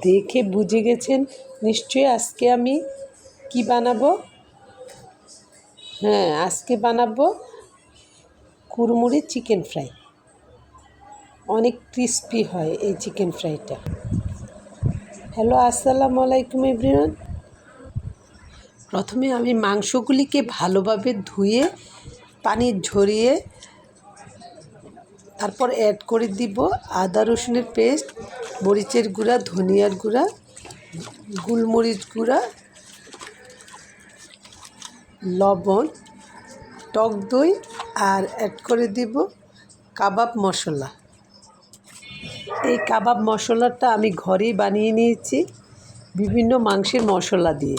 দেখে বুঝে গেছেন নিশ্চয়ই আজকে আমি কি বানাবো। হ্যাঁ, আজকে বানাবো কুড়মুড়ে চিকেন ফ্রাই। অনেক ক্রিস্পি হয় এই চিকেন ফ্রাইটা। হ্যালো, আসসালামু আলাইকুম এভরিওয়ান। প্রথমে আমি মাংসগুলিকে ভালোভাবে ধুয়ে পানি ঝরিয়ে তারপর অ্যাড করে দিব আদা রসুনের পেস্ট, মরিচের গুঁড়া, ধনিয়ার গুঁড়া, গোলমরিচ গুঁড়া, লবণ, টক দই আর অ্যাড করে দিব কাবাব মশলা। এই কাবাব মশলাটা আমি ঘরেই বানিয়ে নিয়েছি বিভিন্ন মাংসের মশলা দিয়ে।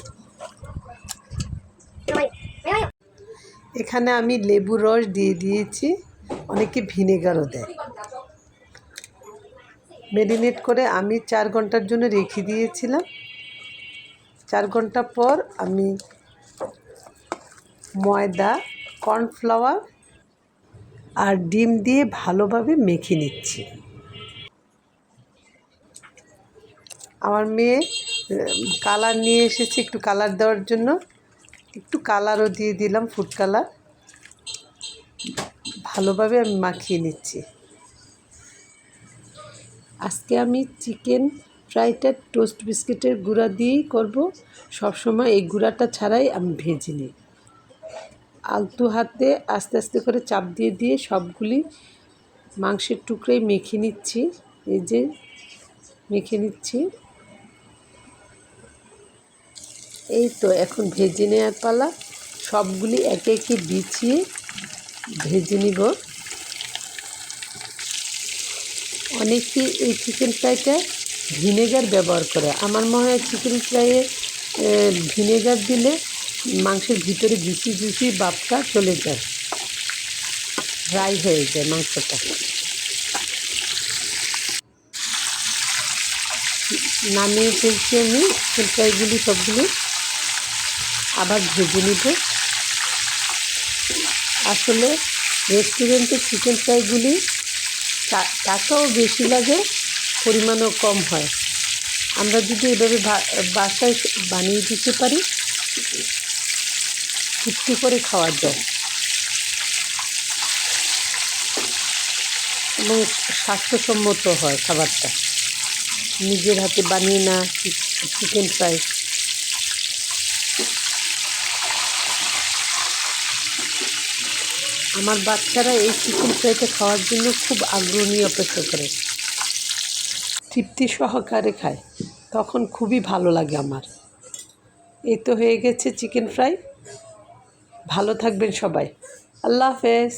এখানে আমি লেবুর রস দিয়ে দিয়েছি, অনেকে ভিনেগারও দেয়। ম্যারিনেট করে আমি 4 ঘন্টার জন্য রেখে দিয়েছিলাম। 4 ঘন্টা পর আমি ময়দা, কর্নফ্লাওয়ার আর ডিম দিয়ে ভালোভাবে মেখে নিচ্ছি। আমার মেয়ে কালার নিয়ে এসেছে একটু কালার দেওয়ার জন্য, একটু কালারও দিয়ে দিলাম, ফুড কালার। ভালোভাবে আমি মাখিয়ে নিচ্ছি। আজকে আমি চিকেন ফ্রাইটা টোস্ট বিস্কিটের গুঁড়া দিয়েই করব। সবসময় এই গুঁড়াটা ছাড়াই আমি ভেজে নিই। আলতু হাতে আস্তে আস্তে করে চাপ দিয়ে দিয়ে সবগুলি মাংসের টুকরাই মেখে নিচ্ছি। এই যে মেখে নিচ্ছি। এই তো এখন ভেজে নেওয়ার পালা। সবগুলি একে একে বিছিয়ে ভেজে নিব। অনেকে এই চিকেন ফ্রাইটা ভিনেগার ব্যবহার করে। আমার মনে হয় চিকেন ফ্রাইয়ে ভিনেগার দিলে মাংসের ভিতরে জুসি জুসি ভাবটা চলে যায়, ড্রাই হয়ে যায় মাংসটা। নামিয়ে ফেলছি আমি চিকেন ফ্রাইগুলি সবগুলি, আবার ভেজে নিব। আসলে রেস্টুরেন্টের চিকেন ফ্রাইগুলি টাকাও বেশি লাগে, পরিমাণও কম হয়। আমরা যদি এভাবে বাসায় বানিয়ে দিতে পারি, তৃপ্তি করে খাওয়া যায় এবং স্বাস্থ্যসম্মত হয় খাবারটা। নিজের হাতে বানিয়ে না চিকেন ফ্রাই। আমার বাচ্চারা এই চিকেন ফ্রাইটা খাওয়ার জন্য খুব আগ্রহ নিয়ে অপেক্ষা করে, তৃপ্তি সহকারে খায়, তখন খুবই ভালো লাগে আমার। এই তো হয়ে গেছে চিকেন ফ্রাই। ভালো থাকবেন সবাই। আল্লাহ হাফেজ।